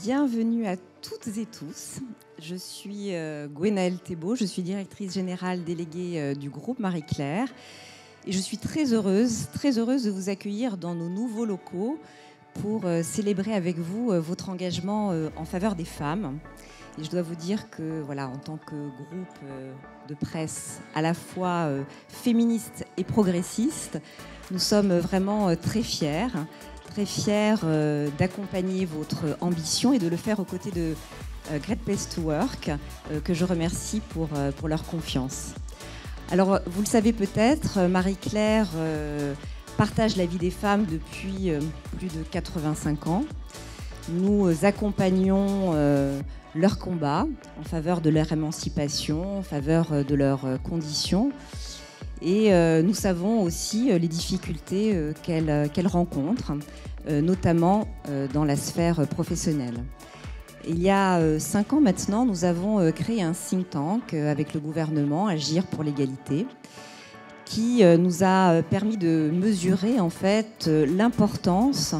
Bienvenue à toutes et tous. Je suis Gwenaëlle Thébault, je suis directrice générale déléguée du groupe Marie-Claire. Et je suis très heureuse de vous accueillir dans nos nouveaux locaux pour célébrer avec vous votre engagement en faveur des femmes. Et je dois vous dire que, voilà, en tant que groupe de presse à la fois féministe et progressiste, nous sommes vraiment très fiers d'accompagner votre ambition et de le faire aux côtés de Great Place to Work, que je remercie pour leur confiance. Alors, vous le savez peut-être, Marie-Claire partage la vie des femmes depuis plus de 85 ans. Nous accompagnons leur combat en faveur de leur émancipation, en faveur de leurs conditions. Et nous savons aussi les difficultés qu'elles rencontrent, notamment dans la sphère professionnelle. Il y a 5 ans maintenant, nous avons créé un think tank avec le gouvernement, Agir pour l'égalité, qui nous a permis de mesurer en fait l'importance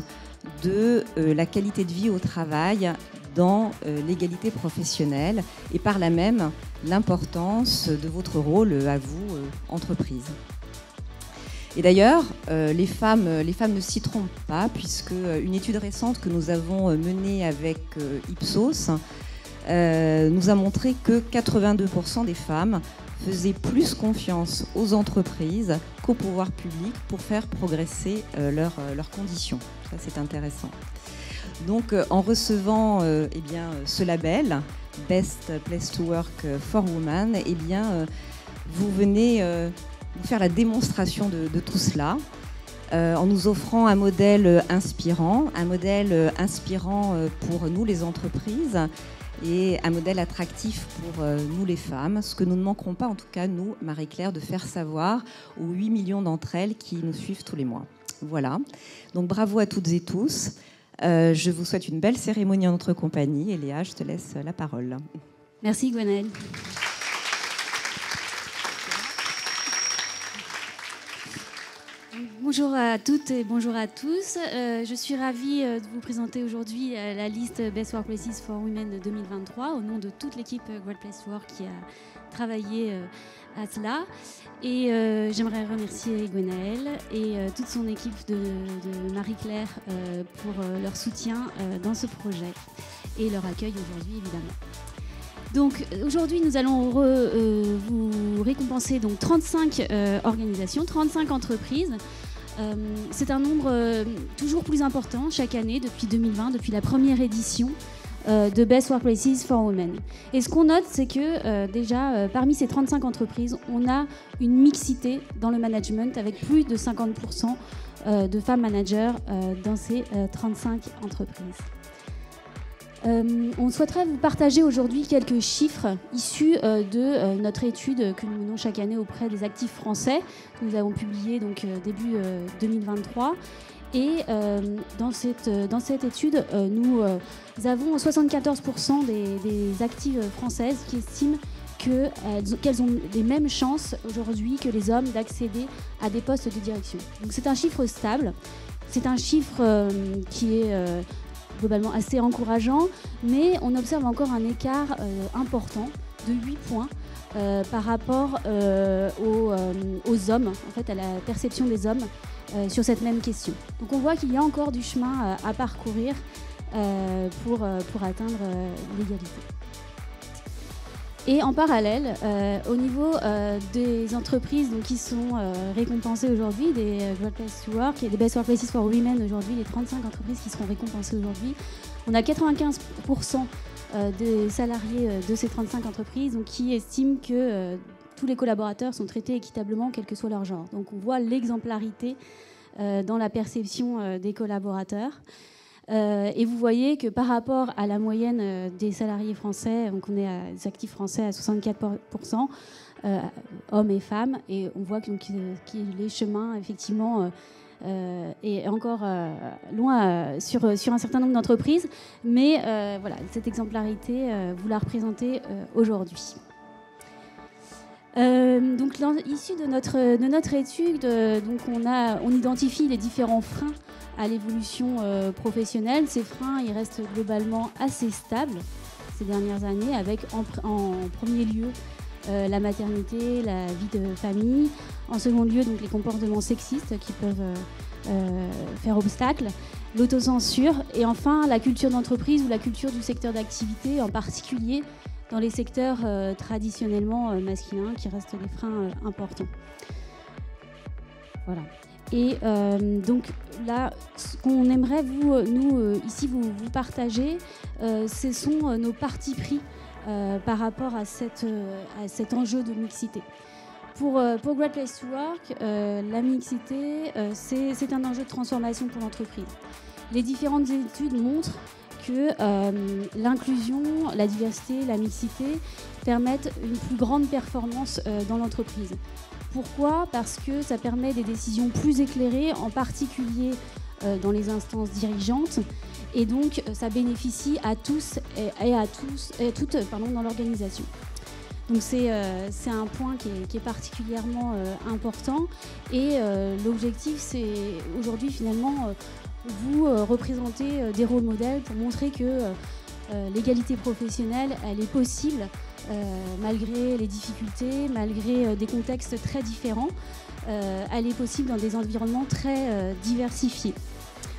de la qualité de vie au travail dans l'égalité professionnelle et par là même l'importance de votre rôle à vous, entreprise. Et d'ailleurs, les femmes ne s'y trompent pas, puisque une étude récente que nous avons menée avec Ipsos nous a montré que 82% des femmes faisaient plus confiance aux entreprises qu'au pouvoir public pour faire progresser leurs conditions. Ça, c'est intéressant. Donc, en recevant ce label, Best Place to Work for Women, vous venez nous faire la démonstration de tout cela, en nous offrant un modèle inspirant pour nous les entreprises et un modèle attractif pour nous les femmes, ce que nous ne manquerons pas, en tout cas nous, Marie-Claire, de faire savoir aux 8 millions d'entre elles qui nous suivent tous les mois. Voilà, donc bravo à toutes et tous. Je vous souhaite une belle cérémonie en notre compagnie. Et Léa, je te laisse la parole. Merci Gwenaëlle. Bonjour à toutes et bonjour à tous. Je suis ravie de vous présenter aujourd'hui la liste Best Workplaces for Women 2023 au nom de toute l'équipe Great Place to Work qui a travaillé à cela. Et j'aimerais remercier Gwenaëlle et toute son équipe de Marie-Claire pour leur soutien dans ce projet et leur accueil aujourd'hui évidemment. Donc aujourd'hui nous allons vous récompenser donc 35 organisations, 35 entreprises. C'est un nombre toujours plus important chaque année depuis 2020, depuis la première édition de Best Workplaces for Women. Et ce qu'on note, c'est que déjà, parmi ces 35 entreprises, on a une mixité dans le management avec plus de 50% de femmes managers dans ces 35 entreprises. On souhaiterait vous partager aujourd'hui quelques chiffres issus de notre étude que nous menons chaque année auprès des actifs français, que nous avons publié donc, début 2023. Et dans cette étude, nous avons 74% des actives françaises qui estiment qu'elles ont les mêmes chances aujourd'hui que les hommes d'accéder à des postes de direction. Donc c'est un chiffre stable, c'est un chiffre qui est globalement assez encourageant, mais on observe encore un écart important de 8 points par rapport aux hommes, en fait, à la perception des hommes sur cette même question. Donc on voit qu'il y a encore du chemin à parcourir pour atteindre l'égalité. Et en parallèle, au niveau des entreprises donc, qui sont récompensées aujourd'hui, des Great Place to Work et des Best Workplaces for Women aujourd'hui, les 35 entreprises qui seront récompensées aujourd'hui, on a 95% des salariés de ces 35 entreprises donc, qui estiment que tous les collaborateurs sont traités équitablement, quel que soit leur genre. Donc on voit l'exemplarité dans la perception des collaborateurs. Et vous voyez que par rapport à la moyenne des salariés français, donc on est des actifs français à 64%, hommes et femmes, et on voit que les chemins, effectivement, est encore loin sur un certain nombre d'entreprises, mais voilà, cette exemplarité, vous la représentez aujourd'hui. Donc, issu de notre étude, donc on identifie les différents freins à l'évolution professionnelle. Ces freins, ils restent globalement assez stables ces dernières années, avec en premier lieu la maternité, la vie de famille. En second lieu, donc les comportements sexistes qui peuvent faire obstacle, l'autocensure, et enfin la culture d'entreprise ou la culture du secteur d'activité, en particulier dans les secteurs traditionnellement masculins, qui restent des freins importants. Voilà. Et donc là, ce qu'on aimerait nous ici vous partager, ce sont nos partis pris par rapport à cet enjeu de mixité. Pour Great Place to Work, la mixité, c'est un enjeu de transformation pour l'entreprise. Les différentes études montrent que l'inclusion, la diversité, la mixité permettent une plus grande performance dans l'entreprise. Pourquoi ? Parce que ça permet des décisions plus éclairées, en particulier dans les instances dirigeantes, et donc ça bénéficie à tous et à toutes dans l'organisation. Donc c'est un point qui est particulièrement important, et l'objectif, c'est aujourd'hui finalement vous représenter des rôles modèles pour montrer que l'égalité professionnelle, elle est possible malgré les difficultés, malgré des contextes très différents. Elle est possible dans des environnements très diversifiés.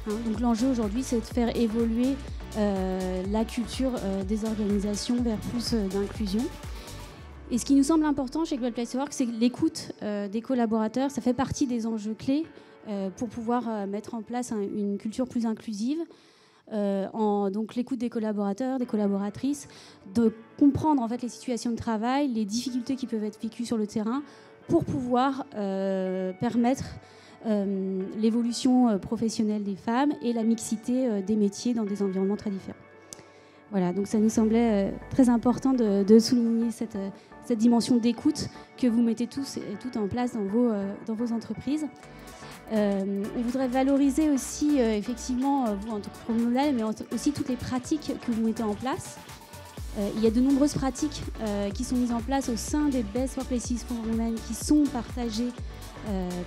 Donc l'enjeu aujourd'hui, c'est de faire évoluer la culture des organisations vers plus d'inclusion. Et ce qui nous semble important chez Great Place to Work, c'est l'écoute des collaborateurs. Ça fait partie des enjeux clés pour pouvoir mettre en place une culture plus inclusive. Donc l'écoute des collaborateurs, des collaboratrices, de comprendre en fait les situations de travail, les difficultés qui peuvent être vécues sur le terrain, pour pouvoir permettre l'évolution professionnelle des femmes et la mixité des métiers dans des environnements très différents. Voilà, donc ça nous semblait très important de souligner cette dimension d'écoute que vous mettez tous et toutes en place dans vos entreprises. On voudrait valoriser aussi effectivement vous en tant que modèle, mais aussi toutes les pratiques que vous mettez en place. Il y a de nombreuses pratiques qui sont mises en place au sein des Best Workplaces for Women, qui sont partagées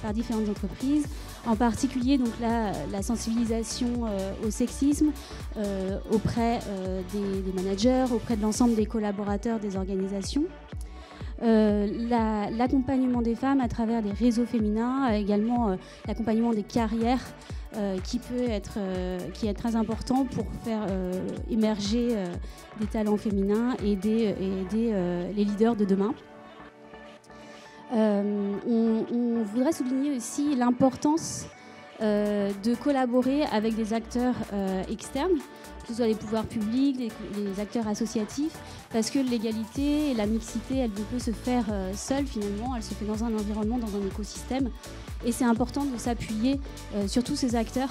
par différentes entreprises, en particulier donc la sensibilisation au sexisme auprès des managers, auprès de l'ensemble des collaborateurs des organisations. L'accompagnement des femmes à travers les réseaux féminins, également l'accompagnement des carrières qui est très important pour faire émerger des talents féminins et aider les leaders de demain. On voudrait souligner aussi l'importance de collaborer avec des acteurs externes, que ce soit les pouvoirs publics, les acteurs associatifs, parce que l'égalité et la mixité, elle ne peut se faire seule finalement, elle se fait dans un environnement, dans un écosystème, et c'est important de s'appuyer sur tous ces acteurs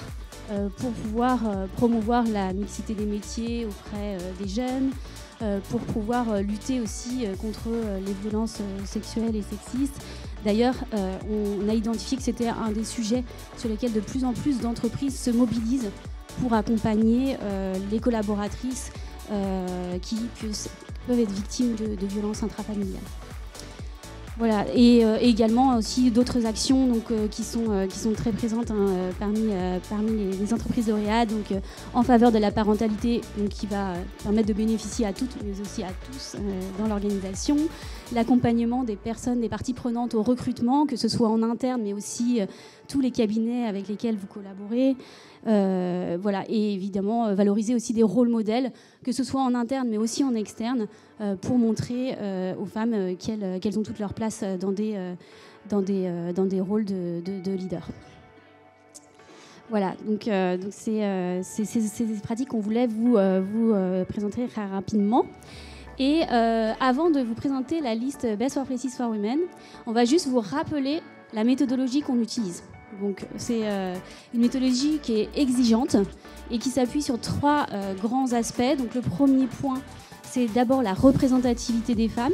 pour pouvoir promouvoir la mixité des métiers auprès des jeunes, pour pouvoir lutter aussi contre les violences sexuelles et sexistes. D'ailleurs, on a identifié que c'était un des sujets sur lesquels de plus en plus d'entreprises se mobilisent pour accompagner les collaboratrices qui peuvent être victimes de violences intrafamiliales. Voilà, et également aussi d'autres actions donc, qui sont très présentes parmi les entreprises lauréates, donc en faveur de la parentalité, donc, qui va permettre de bénéficier à toutes, mais aussi à tous dans l'organisation, l'accompagnement des personnes, des parties prenantes au recrutement, que ce soit en interne, mais aussi tous les cabinets avec lesquels vous collaborez. Voilà, et évidemment valoriser aussi des rôles modèles, que ce soit en interne mais aussi en externe, pour montrer aux femmes qu'elles ont toute leur place dans des rôles de leader. Voilà, donc c'est des pratiques qu'on voulait vous présenter très rapidement. Et avant de vous présenter la liste Best Workplaces for Women, on va juste vous rappeler la méthodologie qu'on utilise. Donc, c'est une méthodologie qui est exigeante et qui s'appuie sur 3 grands aspects. Donc, le premier point, c'est d'abord la représentativité des femmes.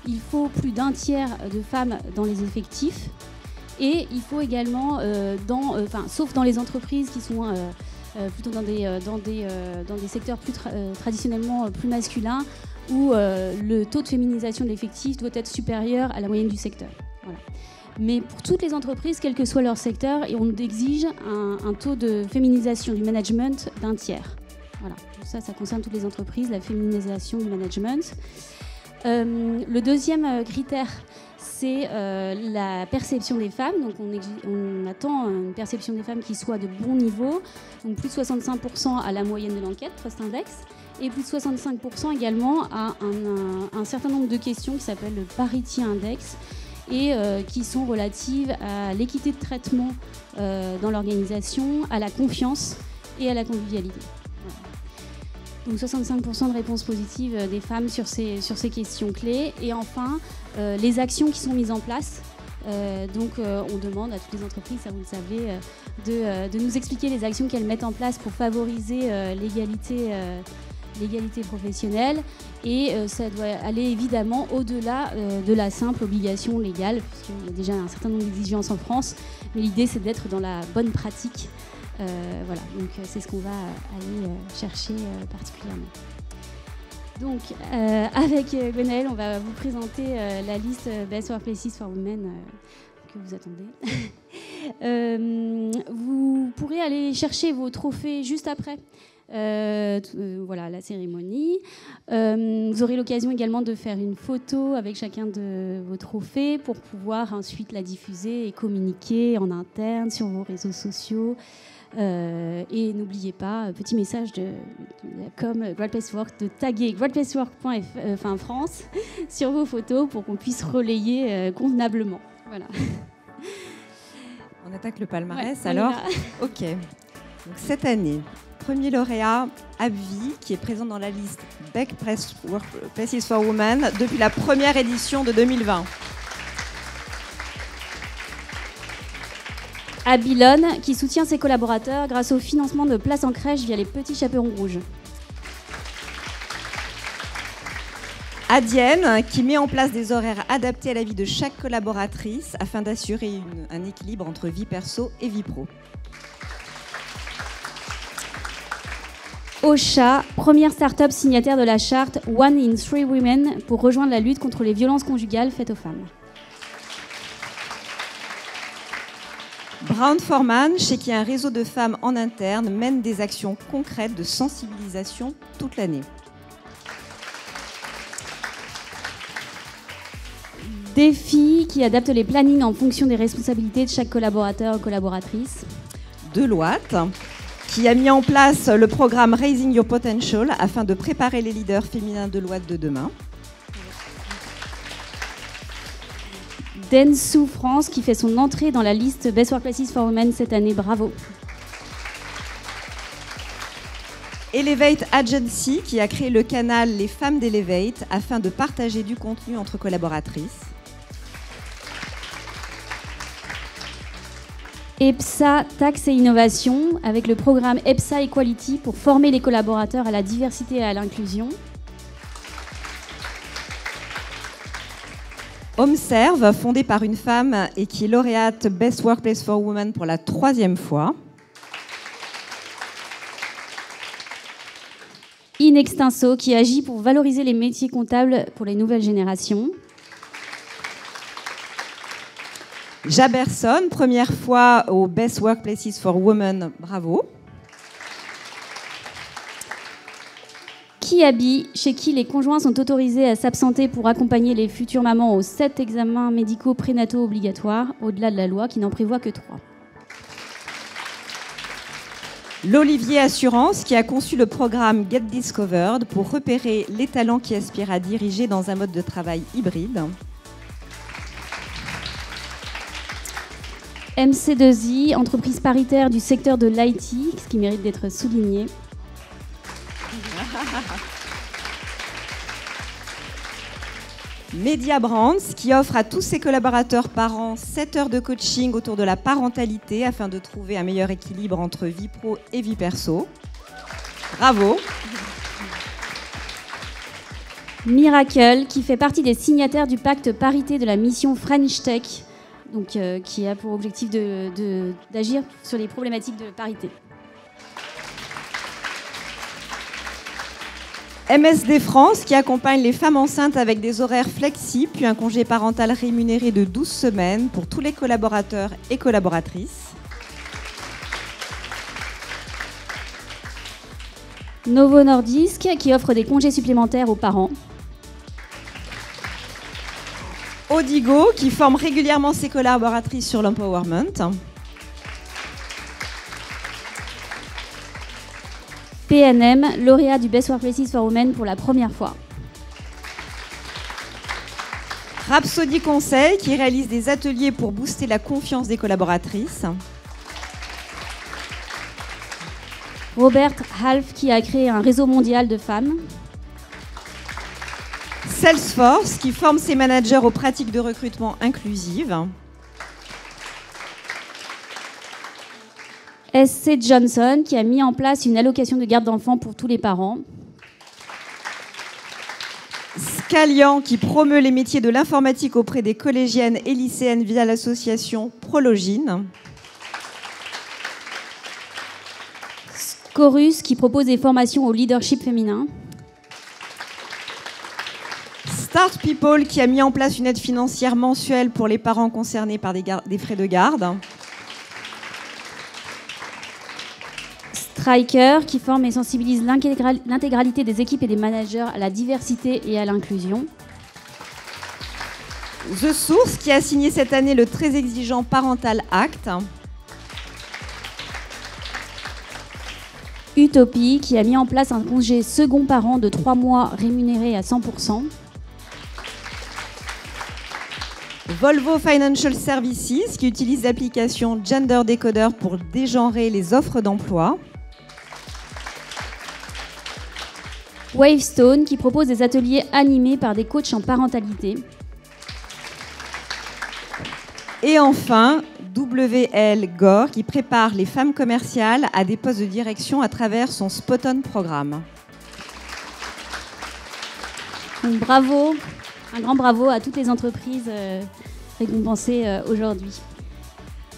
Il faut plus d'un tiers de femmes dans les effectifs. Et il faut également, sauf dans les entreprises qui sont plutôt dans des secteurs plus traditionnellement plus masculins, où le taux de féminisation de l'effectif doit être supérieur à la moyenne du secteur. Voilà. Mais pour toutes les entreprises, quel que soit leur secteur, on exige un taux de féminisation du management d'un tiers. Voilà. Ça concerne toutes les entreprises, la féminisation du management. Le deuxième critère, c'est la perception des femmes. Donc on attend une perception des femmes qui soit de bon niveau, donc plus de 65% à la moyenne de l'enquête, Trust Index, et plus de 65% également à un certain nombre de questions qui s'appellent le Parity Index et qui sont relatives à l'équité de traitement dans l'organisation, à la confiance et à la convivialité. Donc 65% de réponses positives des femmes sur ces questions clés. Et enfin, les actions qui sont mises en place. On demande à toutes les entreprises, ça vous le savez, de nous expliquer les actions qu'elles mettent en place pour favoriser l'égalité professionnelle. Et ça doit aller évidemment au-delà de la simple obligation légale, puisqu'il y a déjà un certain nombre d'exigences en France. Mais l'idée, c'est d'être dans la bonne pratique. Voilà, donc c'est ce qu'on va aller chercher particulièrement. Donc, avec Gwenaëlle, on va vous présenter la liste Best Workplaces for Women que vous attendez. Vous pourrez aller chercher vos trophées juste après. Voilà, la cérémonie. Vous aurez l'occasion également de faire une photo avec chacun de vos trophées pour pouvoir ensuite la diffuser et communiquer en interne sur vos réseaux sociaux. Et n'oubliez pas, petit message comme Great Place to Work, de taguer greatplacework.France sur vos photos pour qu'on puisse relayer convenablement. Voilà. On attaque le palmarès alors. Ok. Donc, cette année, premier lauréat Abvi, qui est présent dans la liste Best Workplaces for Women depuis la première édition de 2020. Abilone, qui soutient ses collaborateurs grâce au financement de places en crèche via les petits chaperons rouges. Adienne, qui met en place des horaires adaptés à la vie de chaque collaboratrice afin d'assurer un équilibre entre vie perso et vie pro. Ocha, première start-up signataire de la charte One in Three Women pour rejoindre la lutte contre les violences conjugales faites aux femmes. Brown Forman, chez qui un réseau de femmes en interne mène des actions concrètes de sensibilisation toute l'année. Défi, qui adapte les plannings en fonction des responsabilités de chaque collaborateur ou collaboratrice. Deloitte, qui a mis en place le programme Raising Your Potential afin de préparer les leaders féminins Deloitte de demain. Dentsu France, qui fait son entrée dans la liste Best Workplaces for Women cette année. Bravo. Elevate Agency, qui a créé le canal Les Femmes d'Elevate afin de partager du contenu entre collaboratrices. EPSA Tax et Innovation, avec le programme EPSA Equality pour former les collaborateurs à la diversité et à l'inclusion. HomeServe, fondée par une femme et qui est lauréate Best Workplace for Women pour la 3e fois. In Extenso, qui agit pour valoriser les métiers comptables pour les nouvelles générations. Jaberson, première fois au Best Workplaces for Women, bravo. Kiabi, chez qui les conjoints sont autorisés à s'absenter pour accompagner les futures mamans aux 7 examens médicaux prénataux obligatoires, au-delà de la loi qui n'en prévoit que 3. L'Olivier Assurance, qui a conçu le programme Get Discovered pour repérer les talents qui aspirent à diriger dans un mode de travail hybride. MC2I, entreprise paritaire du secteur de l'IT, ce qui mérite d'être souligné. Media Brands, qui offre à tous ses collaborateurs par an 7 heures de coaching autour de la parentalité afin de trouver un meilleur équilibre entre vie pro et vie perso. Bravo. Miracle, qui fait partie des signataires du pacte parité de la mission French Tech, donc, qui a pour objectif d'agir sur les problématiques de parité. MSD France qui accompagne les femmes enceintes avec des horaires flexibles, puis un congé parental rémunéré de 12 semaines pour tous les collaborateurs et collaboratrices. Novo Nordisk qui offre des congés supplémentaires aux parents. Odigo qui forme régulièrement ses collaboratrices sur l'empowerment. PNM, lauréat du Best Workplaces for Women pour la première fois. Rhapsody Conseil qui réalise des ateliers pour booster la confiance des collaboratrices. Robert Half qui a créé un réseau mondial de femmes. Salesforce qui forme ses managers aux pratiques de recrutement inclusives. SC Johnson qui a mis en place une allocation de garde d'enfants pour tous les parents. Scalian qui promeut les métiers de l'informatique auprès des collégiennes et lycéennes via l'association Prologine. Chorus qui propose des formations au leadership féminin. Start People qui a mis en place une aide financière mensuelle pour les parents concernés par des frais de garde. Striker qui forme et sensibilise l'intégralité des équipes et des managers à la diversité et à l'inclusion. The Source qui a signé cette année le très exigeant Parental Act. Utopie qui a mis en place un congé second parent de 3 mois rémunéré à 100%. Volvo Financial Services qui utilise l'application Gender Decoder pour dégenrer les offres d'emploi. Wavestone qui propose des ateliers animés par des coachs en parentalité. Et enfin, WL Gore qui prépare les femmes commerciales à des postes de direction à travers son Spot-on programme. Donc bravo, un grand bravo à toutes les entreprises récompensées aujourd'hui.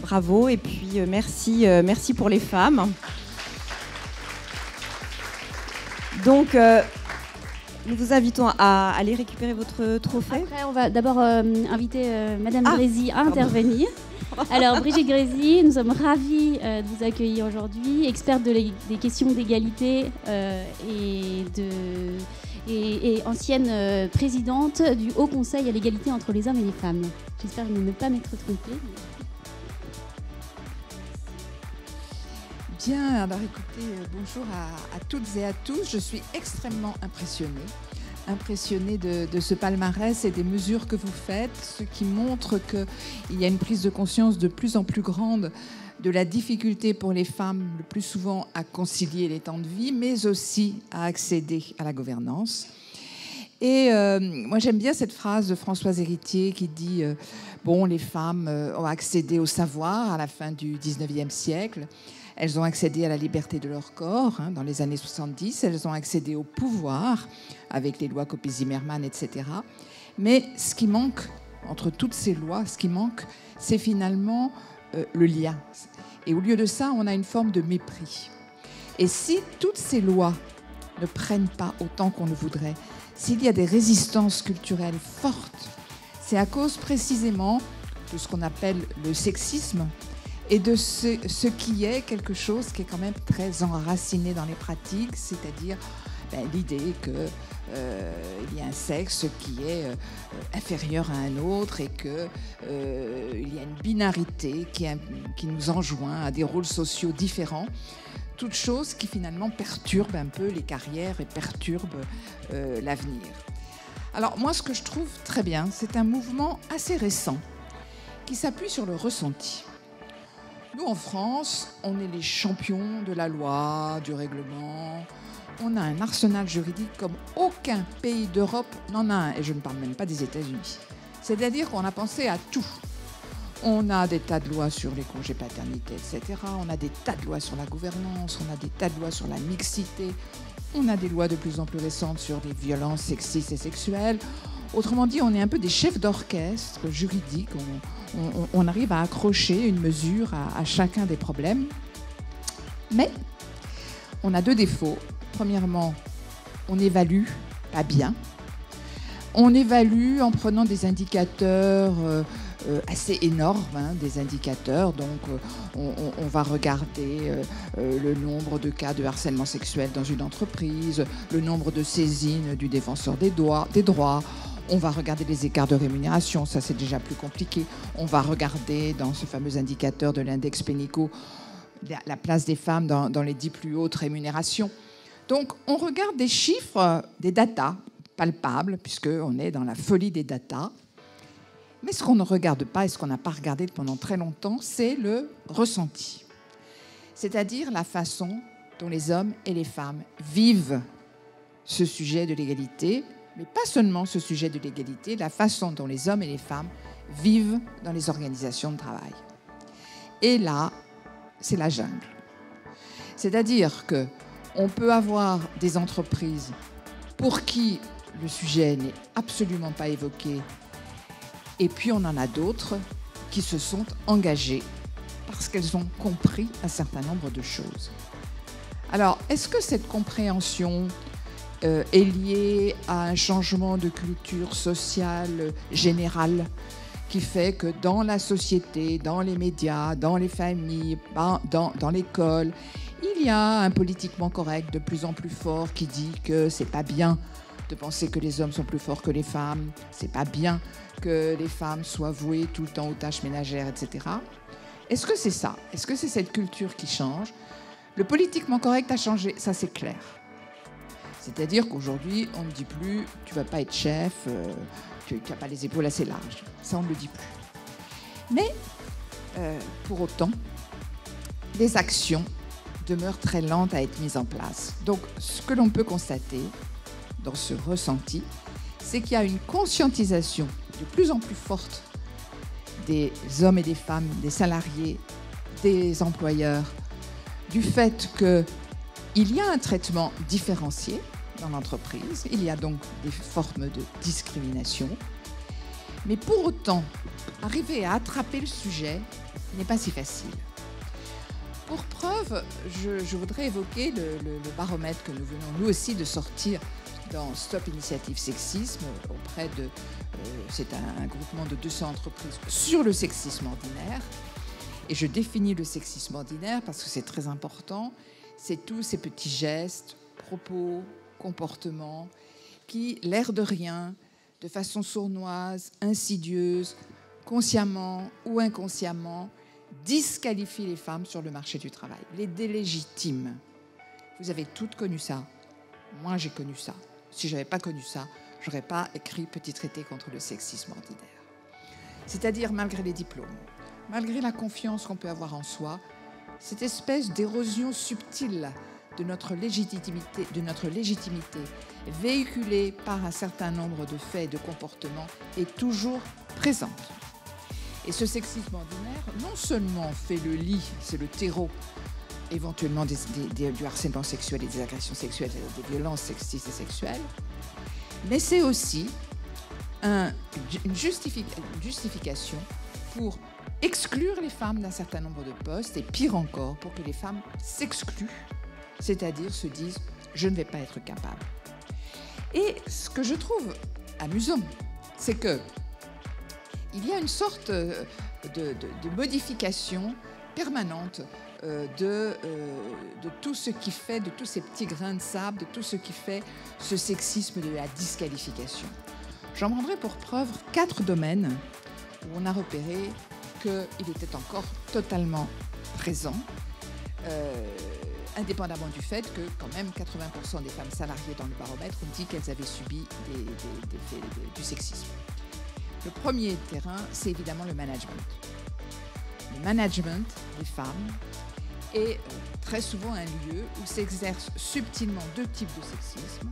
Bravo et puis merci pour les femmes. Donc, nous vous invitons à aller récupérer votre trophée. Après, on va d'abord inviter Madame Grésy à intervenir. Alors, Brigitte Grésy, nous sommes ravis de vous accueillir aujourd'hui, experte des questions d'égalité et ancienne présidente du Haut Conseil à l'égalité entre les hommes et les femmes. J'espère ne pas m'être trompée. Bien, alors écoutez, bonjour à toutes et à tous. Je suis extrêmement impressionnée de ce palmarès et des mesures que vous faites, ce qui montre qu'il y a une prise de conscience de plus en plus grande de la difficulté pour les femmes, le plus souvent, à concilier les temps de vie, mais aussi à accéder à la gouvernance. Et moi, j'aime bien cette phrase de Françoise Héritier qui dit bon, les femmes ont accédé au savoir à la fin du 19e siècle. Elles ont accédé à la liberté de leur corps dans les années 70. Elles ont accédé au pouvoir avec les lois Copé-Zimmermann, etc. Mais ce qui manque, entre toutes ces lois, ce qui manque, c'est finalement le lien. Et au lieu de ça, on a une forme de mépris. Et si toutes ces lois ne prennent pas autant qu'on le voudrait, s'il y a des résistances culturelles fortes, c'est à cause précisément de ce qu'on appelle le sexisme, et de ce qui est quelque chose qui est quand même très enraciné dans les pratiques, c'est-à-dire l'idée qu'il y a un sexe qui est inférieur à un autre et qu'il y a une binarité qui nous enjoint à des rôles sociaux différents, toutes choses qui finalement perturbent un peu les carrières et perturbent l'avenir. Alors moi, ce que je trouve très bien, c'est un mouvement assez récent qui s'appuie sur le ressenti. Nous, en France, on est les champions de la loi, du règlement. On a un arsenal juridique comme aucun pays d'Europe n'en a un. Et je ne parle même pas des États-Unis. C'est-à-dire qu'on a pensé à tout. On a des tas de lois sur les congés paternité, etc. On a des tas de lois sur la gouvernance. On a des tas de lois sur la mixité. On a des lois de plus en plus récentes sur les violences sexistes et sexuelles. Autrement dit, on est un peu des chefs d'orchestre juridiques. On arrive à accrocher une mesure à chacun des problèmes. Mais on a deux défauts. Premièrement, on évalue pas bien. On évalue en prenant des indicateurs assez énormes, des indicateurs. Donc, on va regarder le nombre de cas de harcèlement sexuel dans une entreprise, le nombre de saisines du défenseur des droits. On va regarder les écarts de rémunération, ça c'est déjà plus compliqué. On va regarder dans ce fameux indicateur de l'index Pénicaud la place des femmes dans les 10 plus hautes rémunérations. Donc, on regarde des chiffres, des datas palpables, puisqu'on est dans la folie des datas. Mais ce qu'on ne regarde pas et ce qu'on n'a pas regardé pendant très longtemps, c'est le ressenti. C'est-à-dire la façon dont les hommes et les femmes vivent ce sujet de l'égalité, mais pas seulement ce sujet de l'égalité, la façon dont les hommes et les femmes vivent dans les organisations de travail. Et là, c'est la jungle. C'est-à-dire qu'on peut avoir des entreprises pour qui le sujet n'est absolument pas évoqué, et puis on en a d'autres qui se sont engagées parce qu'elles ont compris un certain nombre de choses. Alors, est-ce que cette compréhension est liée à un changement de culture sociale générale qui fait que dans la société, dans les médias, dans les familles, dans l'école, il y a un politiquement correct de plus en plus fort qui dit que c'est pas bien de penser que les hommes sont plus forts que les femmes, c'est pas bien que les femmes soient vouées tout le temps aux tâches ménagères, etc. Est-ce que c'est ça? Est-ce que c'est cette culture qui change? Le politiquement correct a changé, ça c'est clair. C'est-à-dire qu'aujourd'hui, on ne dit plus « tu ne vas pas être chef, tu n'as pas les épaules assez larges ». Ça, on ne le dit plus. Mais, pour autant, les actions demeurent très lentes à être mises en place. Donc, ce que l'on peut constater dans ce ressenti, c'est qu'il y a une conscientisation de plus en plus forte des hommes et des femmes, des salariés, des employeurs, du fait qu'il y a un traitement différencié dans l'entreprise, il y a donc des formes de discrimination, mais pour autant, arriver à attraper le sujet n'est pas si facile. Pour preuve, je voudrais évoquer le baromètre que nous venons nous aussi de sortir dans Stop Initiative Sexisme auprès de, c'est un groupement de 200 entreprises sur le sexisme ordinaire. Et je définis le sexisme ordinaire parce que c'est très important. C'est tous ces petits gestes, propos, comportements qui, l'air de rien, de façon sournoise, insidieuse, consciemment ou inconsciemment, disqualifient les femmes sur le marché du travail, les délégitiment. Vous avez toutes connu ça. Moi, j'ai connu ça. Si je n'avais pas connu ça, je n'aurais pas écrit Petit traité contre le sexisme ordinaire. C'est-à-dire, malgré les diplômes, malgré la confiance qu'on peut avoir en soi, cette espèce d'érosion subtile de notre légitimité véhiculée par un certain nombre de faits et de comportements est toujours présente. Et ce sexisme ordinaire, non seulement fait le lit, c'est le terreau, éventuellement du harcèlement sexuel et des agressions sexuelles, des violences sexistes et sexuelles, mais c'est aussi une justification pour exclure les femmes d'un certain nombre de postes, et pire encore, pour que les femmes s'excluent, c'est-à-dire se disent « je ne vais pas être capable ». Et ce que je trouve amusant, c'est que il y a une sorte de modification permanente de tout ce qui fait, de tous ces petits grains de sable, de tout ce qui fait ce sexisme de la disqualification. J'en prendrai pour preuve 4 domaines où on a repéré qu'il était encore totalement présent, indépendamment du fait que quand même 80% des femmes salariées dans le baromètre ont dit qu'elles avaient subi des faits du sexisme. Le premier terrain, c'est évidemment le management. Le management des femmes est très souvent un lieu où s'exercent subtilement 2 types de sexisme.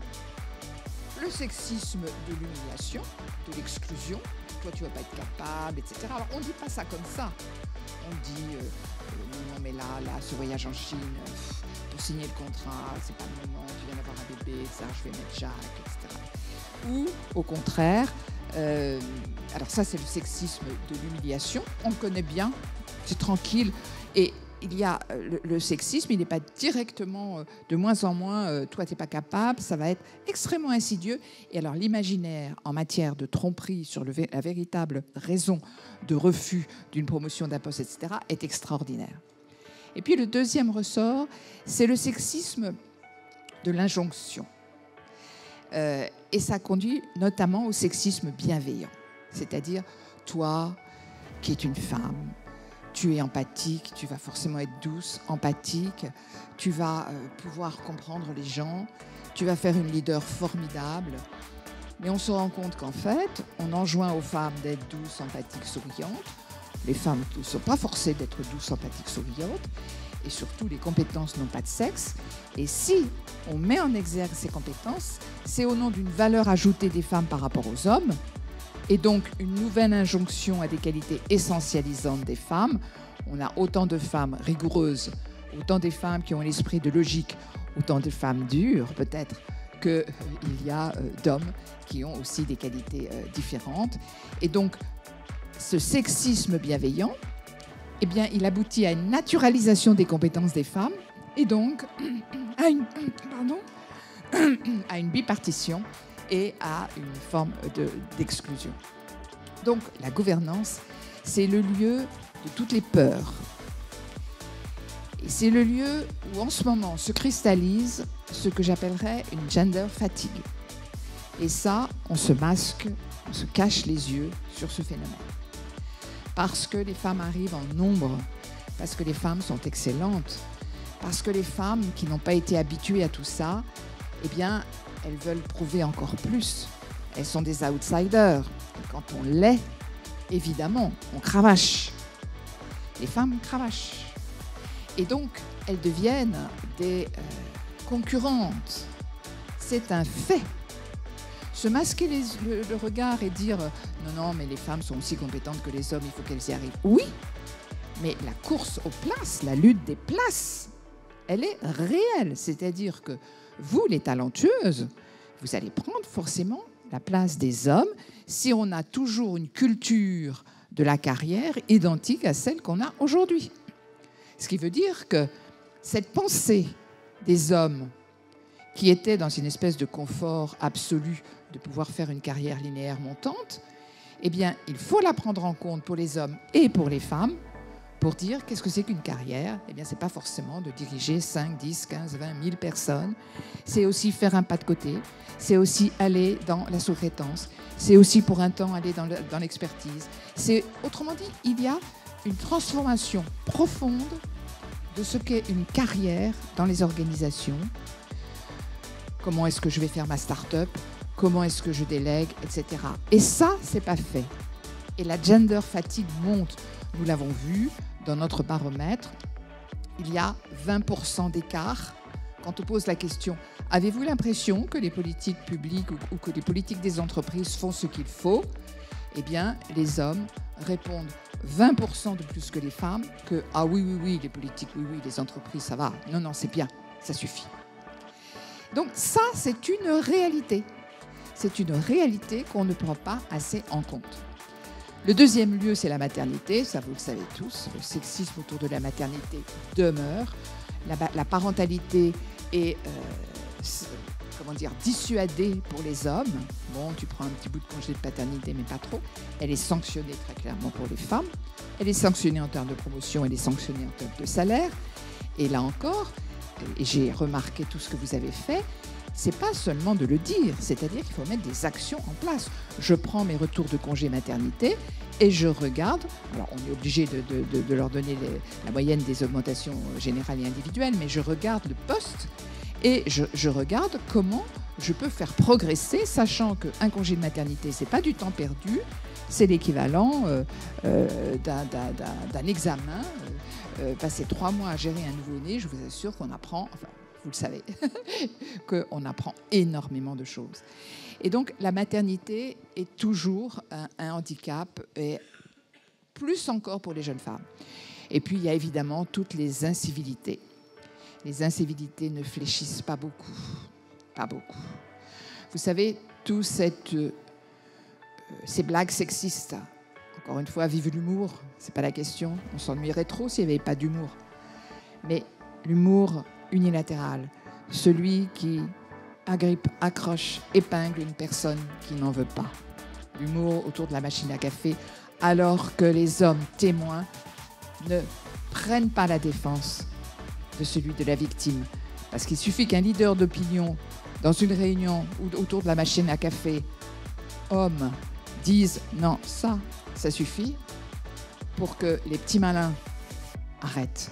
Le sexisme de l'humiliation, de l'exclusion. Toi, tu ne vas pas être capable, etc. Alors, on ne dit pas ça comme ça. On dit, non, mais là, ce voyage en Chine, pour signer le contrat, c'est pas le moment, tu viens d'avoir un bébé, ça, je vais mettre Jacques, etc. Ou, au contraire, alors ça, c'est le sexisme de l'humiliation. On le connaît bien, c'est tranquille. Et il y a le sexisme, il n'est pas directement de moins en moins toi t'es pas capable, ça va être extrêmement insidieux. Et alors l'imaginaire en matière de tromperie sur la véritable raison de refus d'une promotion d'un poste, etc., est extraordinaire. Et puis le deuxième ressort, c'est le sexisme de l'injonction. Et ça conduit notamment au sexisme bienveillant, c'est-à-dire toi qui es une femme, tu es empathique, tu vas forcément être douce, empathique, tu vas pouvoir comprendre les gens, tu vas faire une leader formidable. Mais on se rend compte qu'en fait, on enjoint aux femmes d'être douces, empathiques, souriantes. Les femmes ne sont pas forcées d'être douces, empathiques, souriantes. Et surtout, les compétences n'ont pas de sexe. Et si on met en exergue ces compétences, c'est au nom d'une valeur ajoutée des femmes par rapport aux hommes, et donc une nouvelle injonction à des qualités essentialisantes des femmes. On a autant de femmes rigoureuses, autant des femmes qui ont l'esprit de logique, autant de femmes dures peut-être, qu'il y a d'hommes qui ont aussi des qualités différentes. Et donc, ce sexisme bienveillant, eh bien, il aboutit à une naturalisation des compétences des femmes et donc à une bipartition et à une forme d'exclusion. Donc, la gouvernance, c'est le lieu de toutes les peurs. Et c'est le lieu où, en ce moment, se cristallise ce que j'appellerais une gender fatigue. Et ça, on se masque, on se cache les yeux sur ce phénomène. Parce que les femmes arrivent en nombre, parce que les femmes sont excellentes, parce que les femmes qui n'ont pas été habituées à tout ça, eh bien, elles veulent prouver encore plus. Elles sont des outsiders. Et quand on l'est, évidemment, on cravache. Les femmes cravachent. Et donc, elles deviennent des concurrentes. C'est un fait. Se masquer le regard et dire « Non, mais les femmes sont aussi compétentes que les hommes, il faut qu'elles y arrivent. » Oui, mais la course aux places, la lutte des places, elle est réelle. C'est-à-dire que vous, les talentueuses, vous allez prendre forcément la place des hommes si on a toujours une culture de la carrière identique à celle qu'on a aujourd'hui. Ce qui veut dire que cette pensée des hommes qui étaient dans une espèce de confort absolu de pouvoir faire une carrière linéaire montante, eh bien, il faut la prendre en compte pour les hommes et pour les femmes pour dire qu'est-ce que c'est qu'une carrière. Eh bien, ce n'est pas forcément de diriger 5, 10, 15, 20 000 personnes. C'est aussi faire un pas de côté. C'est aussi aller dans la sous-traitance. C'est aussi pour un temps aller dans l'expertise. Autrement dit, il y a une transformation profonde de ce qu'est une carrière dans les organisations. Comment est-ce que je vais faire ma start-up? Comment est-ce que je délègue, etc. Et ça, c'est pas fait. Et la gender fatigue monte. Nous l'avons vu dans notre baromètre. Il y a 20% d'écart. Quand on pose la question, avez-vous l'impression que les politiques publiques ou que les politiques des entreprises font ce qu'il faut? Eh bien, les hommes répondent 20% de plus que les femmes que « Ah oui, les politiques, oui, les entreprises, ça va. Non, c'est bien, ça suffit. » Donc ça, c'est une réalité. C'est une réalité qu'on ne prend pas assez en compte. Le deuxième lieu, c'est la maternité. Ça, vous le savez tous. Le sexisme autour de la maternité demeure. La parentalité est dissuadée pour les hommes. Bon, tu prends un petit bout de congé de paternité, mais pas trop. Elle est sanctionnée très clairement pour les femmes. Elle est sanctionnée en termes de promotion. Elle est sanctionnée en termes de salaire. Et là encore, j'ai remarqué tout ce que vous avez fait. C'est pas seulement de le dire, c'est-à-dire qu'il faut mettre des actions en place. Je prends mes retours de congé maternité et je regarde, alors on est obligé de leur donner la moyenne des augmentations générales et individuelles, mais je regarde le poste et je regarde comment je peux faire progresser, sachant qu'un congé de maternité, c'est pas du temps perdu, c'est l'équivalent d'un examen. Passer 3 mois à gérer un nouveau-né, je vous assure qu'on apprend, enfin, vous le savez, qu'on apprend énormément de choses. Et donc, la maternité est toujours un handicap, et plus encore pour les jeunes femmes. Et puis, il y a évidemment toutes les incivilités. Les incivilités ne fléchissent pas beaucoup. Pas beaucoup. Vous savez, toutes ces blagues sexistes, encore une fois, vive l'humour, c'est pas la question. On s'ennuierait trop s'il n'y avait pas d'humour. mais l'humour unilatéral, celui qui agrippe, accroche, épingle une personne qui n'en veut pas. L'humour autour de la machine à café, alors que les hommes témoins ne prennent pas la défense de celui de la victime. Parce qu'il suffit qu'un leader d'opinion, dans une réunion ou autour de la machine à café, homme, dise non, ça suffit, pour que les petits malins arrêtent.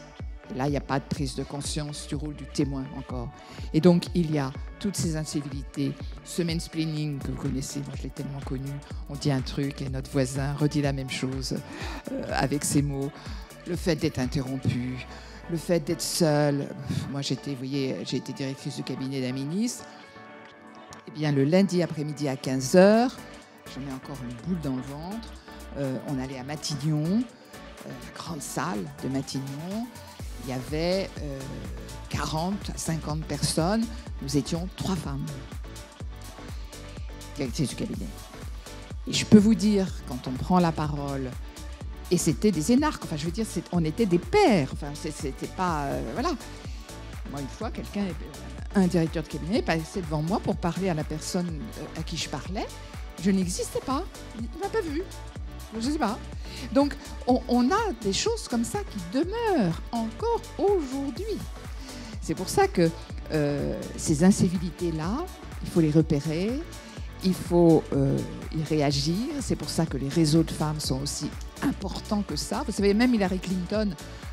Et là, il n'y a pas de prise de conscience du rôle du témoin encore. Et donc, il y a toutes ces incivilités, ce mansplaining que vous connaissez, moi je l'ai tellement connu, on dit un truc et notre voisin redit la même chose avec ses mots, le fait d'être interrompu, le fait d'être seule. Moi, j'ai été directrice de cabinet d'un ministre. Eh bien, le lundi après-midi à 15h, j'en ai encore une boule dans le ventre, on allait à Matignon, la grande salle de Matignon. Il y avait 40 à 50 personnes. Nous étions 3 femmes, directrices du cabinet. Et je peux vous dire, quand on prend la parole, et c'était des énarques, enfin je veux dire, on était des pères, enfin c'était pas... voilà. Moi, une fois, un directeur de cabinet passait devant moi pour parler à la personne à qui je parlais. Je n'existais pas, il ne m'a pas vu, je ne sais pas. Donc, on a des choses comme ça qui demeurent encore aujourd'hui. C'est pour ça que ces incivilités-là, il faut les repérer, il faut y réagir. C'est pour ça que les réseaux de femmes sont aussi importants que ça. Vous savez, même Hillary Clinton,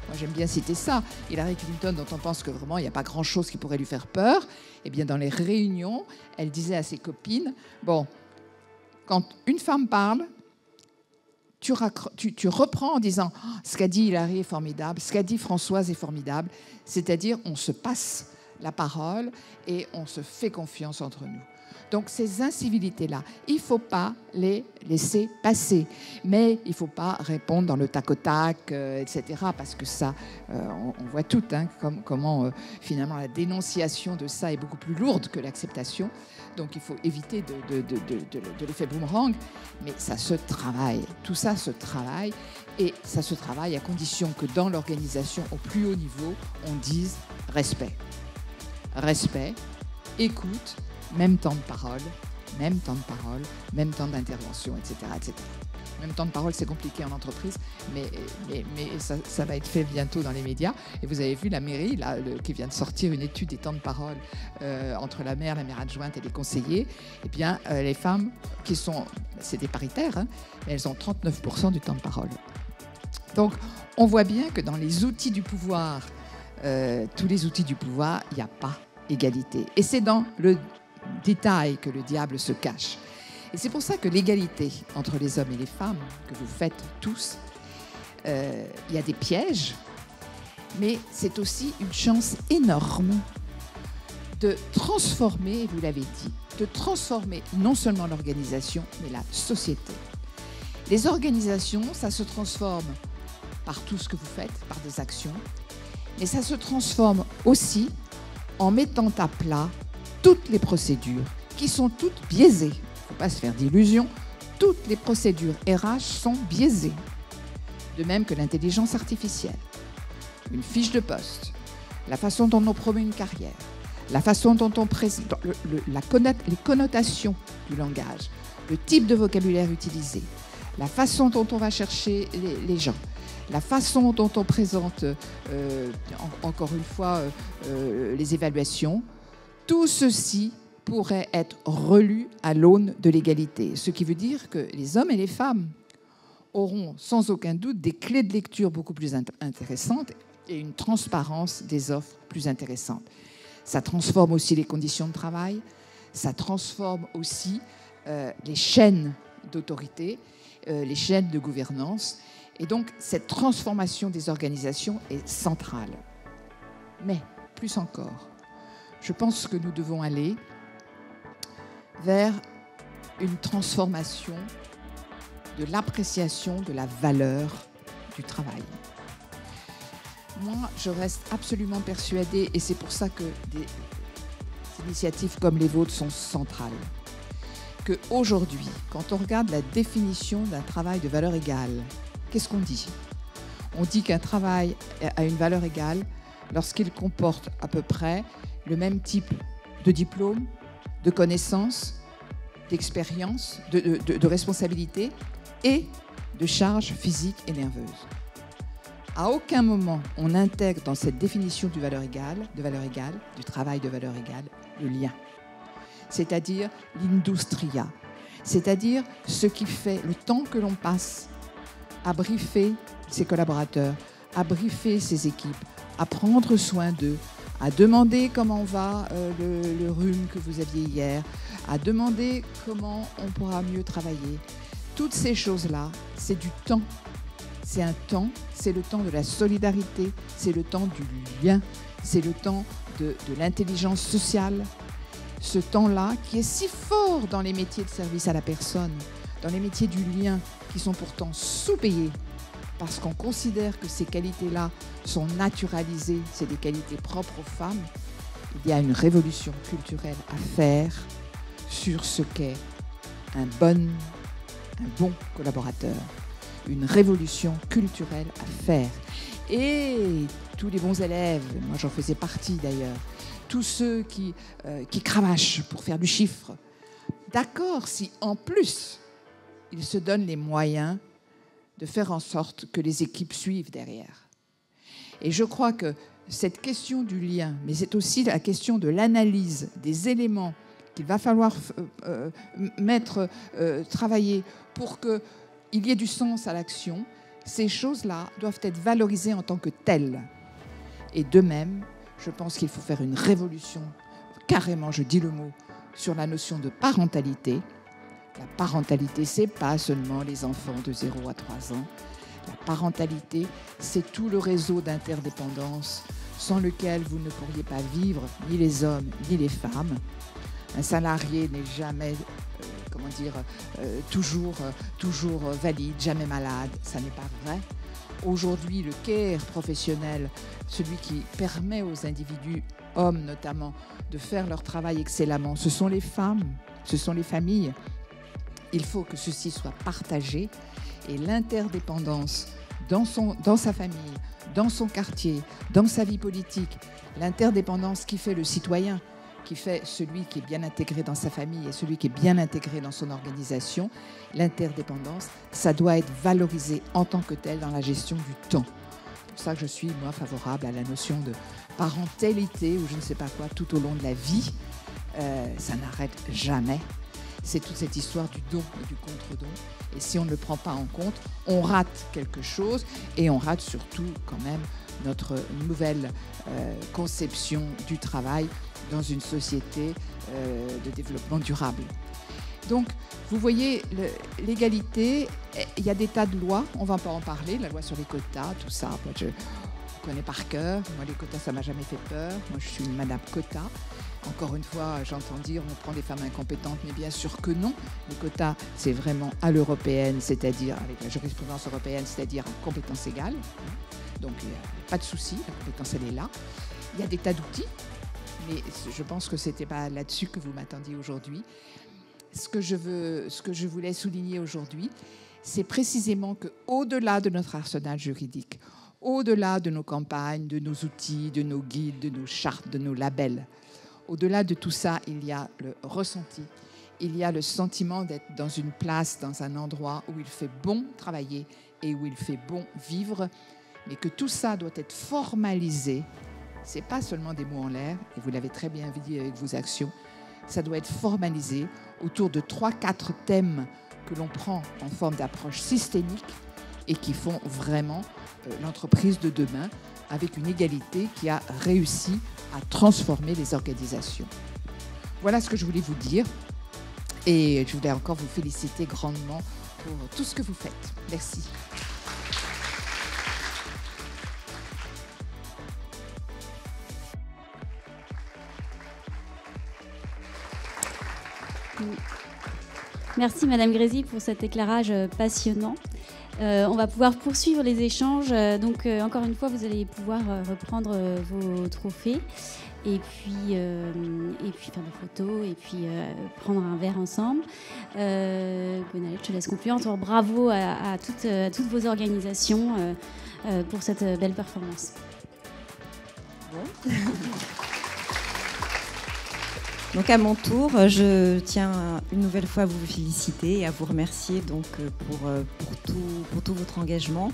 moi j'aime bien citer ça, Hillary Clinton, dont on pense que vraiment il n'y a pas grand-chose qui pourrait lui faire peur, eh bien dans les réunions, elle disait à ses copines, bon, quand une femme parle, tu reprends en disant oh, ce qu'a dit Hillary est formidable, ce qu'a dit Françoise est formidable, c'est-à-dire on se passe la parole et on se fait confiance entre nous. Donc ces incivilités-là, il ne faut pas les laisser passer, mais il ne faut pas répondre dans le tac au tac, etc. Parce que ça, on voit tout, hein, comment finalement la dénonciation de ça est beaucoup plus lourde que l'acceptation. Donc il faut éviter de l'effet boomerang, mais ça se travaille. Tout ça se travaille et ça se travaille à condition que dans l'organisation, au plus haut niveau, on dise respect. Respect, écoute, même temps de parole, même temps d'intervention, etc., etc. Même temps de parole, c'est compliqué en entreprise, mais ça va être fait bientôt dans les médias. Et vous avez vu la mairie, là, qui vient de sortir une étude des temps de parole entre la maire adjointe et les conseillers. Eh bien, les femmes qui sont, c'est des paritaires, hein, mais elles ont 39% du temps de parole. Donc, on voit bien que dans les outils du pouvoir, tous les outils du pouvoir, il n'y a pas égalité. Et c'est dans le détail que le diable se cache. Et c'est pour ça que l'égalité entre les hommes et les femmes, que vous faites tous, il y a des pièges, mais c'est aussi une chance énorme de transformer, vous l'avez dit, de transformer non seulement l'organisation, mais la société. Les organisations, ça se transforme par tout ce que vous faites, par des actions, mais ça se transforme aussi en mettant à plat toutes les procédures qui sont toutes biaisées. Il ne faut pas se faire d'illusions. Toutes les procédures RH sont biaisées. De même que l'intelligence artificielle, une fiche de poste, la façon dont on promeut une carrière, la façon dont on présente, les connotations du langage, le type de vocabulaire utilisé, la façon dont on va chercher les gens, la façon dont on présente, encore une fois, les évaluations, tout ceci pourrait être relu à l'aune de l'égalité. Ce qui veut dire que les hommes et les femmes auront sans aucun doute des clés de lecture beaucoup plus intéressantes et une transparence des offres plus intéressante. Ça transforme aussi les conditions de travail, ça transforme aussi les chaînes d'autorité, les chaînes de gouvernance. Et donc, cette transformation des organisations est centrale. Mais, plus encore, je pense que nous devons aller vers une transformation de l'appréciation de la valeur du travail. Moi, je reste absolument persuadée, et c'est pour ça que des initiatives comme les vôtres sont centrales, qu'aujourd'hui, quand on regarde la définition d'un travail de valeur égale, qu'est-ce qu'on dit ? On dit qu'un travail a une valeur égale lorsqu'il comporte à peu près le même type de diplôme, de connaissances, d'expérience, de responsabilité et de charges physiques et nerveuses. À aucun moment on intègre dans cette définition de valeur égale, du travail de valeur égale, le lien. C'est-à-dire l'industria, c'est-à-dire ce qui fait le temps que l'on passe à briefer ses collaborateurs, à briefer ses équipes, à prendre soin d'eux, à demander comment va le rhume que vous aviez hier, à demander comment on pourra mieux travailler. Toutes ces choses-là, c'est du temps. C'est un temps, c'est le temps de la solidarité, c'est le temps du lien, c'est le temps de l'intelligence sociale. Ce temps-là qui est si fort dans les métiers de service à la personne, dans les métiers du lien qui sont pourtant sous-payés parce qu'on considère que ces qualités-là sont naturalisées, c'est des qualités propres aux femmes. Il y a une révolution culturelle à faire sur ce qu'est un bon collaborateur. Une révolution culturelle à faire. Et tous les bons élèves, moi j'en faisais partie d'ailleurs, tous ceux qui cravachent pour faire du chiffre, d'accord si en plus ils se donnent les moyens de faire en sorte que les équipes suivent derrière. Et je crois que cette question du lien, mais c'est aussi la question de l'analyse des éléments qu'il va falloir travailler pour qu'il y ait du sens à l'action, ces choses-là doivent être valorisées en tant que telles. Et de même, je pense qu'il faut faire une révolution, carrément, je dis le mot, sur la notion de parentalité. La parentalité, ce n'est pas seulement les enfants de 0 à 3 ans. La parentalité, c'est tout le réseau d'interdépendance sans lequel vous ne pourriez pas vivre, ni les hommes, ni les femmes. Un salarié n'est jamais, toujours valide, jamais malade. Ça n'est pas vrai. Aujourd'hui, le care professionnel, celui qui permet aux individus, hommes notamment, de faire leur travail excellemment, ce sont les femmes, ce sont les familles. Il faut que ceci soit partagé et l'interdépendance dans sa famille, dans son quartier, dans sa vie politique, l'interdépendance qui fait le citoyen, qui fait celui qui est bien intégré dans sa famille et celui qui est bien intégré dans son organisation, l'interdépendance, ça doit être valorisé en tant que tel dans la gestion du temps. C'est pour ça que je suis, moi, favorable à la notion de parentalité ou je ne sais pas quoi tout au long de la vie. Ça n'arrête jamais. C'est toute cette histoire du don et du contre-don. Et si on ne le prend pas en compte, on rate quelque chose et on rate surtout quand même notre nouvelle conception du travail dans une société de développement durable. Donc, vous voyez, l'égalité, il y a des tas de lois, on ne va pas en parler, la loi sur les quotas, tout ça, moi, je connais par cœur. Moi, les quotas, ça ne m'a jamais fait peur. Moi, je suis une madame quota. Encore une fois, j'entends dire on prend des femmes incompétentes, mais bien sûr que non. Les quotas, c'est vraiment à l'européenne, c'est-à-dire avec la jurisprudence européenne, c'est-à-dire à compétence égale. Donc, il n'y a pas de souci, la compétence, elle est là. Il y a des tas d'outils, mais je pense que ce n'était pas là-dessus que vous m'attendiez aujourd'hui. Ce que je voulais souligner aujourd'hui, c'est précisément qu'au-delà de notre arsenal juridique, au-delà de nos campagnes, de nos outils, de nos guides, de nos chartes, de nos labels, au-delà de tout ça, il y a le ressenti. Il y a le sentiment d'être dans une place, dans un endroit où il fait bon travailler et où il fait bon vivre, mais que tout ça doit être formalisé. Ce n'est pas seulement des mots en l'air, et vous l'avez très bien dit avec vos actions, ça doit être formalisé autour de 3-4 thèmes que l'on prend en forme d'approche systémique et qui font vraiment l'entreprise de demain avec une égalité qui a réussi à transformer les organisations. Voilà ce que je voulais vous dire et je voulais encore vous féliciter grandement pour tout ce que vous faites. Merci. Merci Madame Grésy pour cet éclairage passionnant. On va pouvoir poursuivre les échanges. Donc, encore une fois, vous allez pouvoir reprendre vos trophées et puis faire des photos et puis prendre un verre ensemble. Gwenaëlle, je te laisse conclure. Encore bravo à toutes vos organisations pour cette belle performance. Bon. Donc à mon tour, je tiens une nouvelle fois à vous féliciter et à vous remercier donc pour tout votre engagement.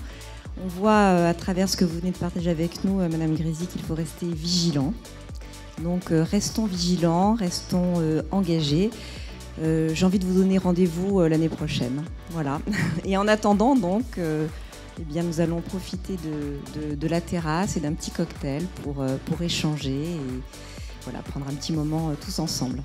On voit à travers ce que vous venez de partager avec nous, Madame Grésy, qu'il faut rester vigilant. Donc restons vigilants, restons engagés. J'ai envie de vous donner rendez-vous l'année prochaine. Voilà. Et en attendant, donc, eh bien, nous allons profiter de la terrasse et d'un petit cocktail pour échanger et voilà, prendre un petit moment tous ensemble.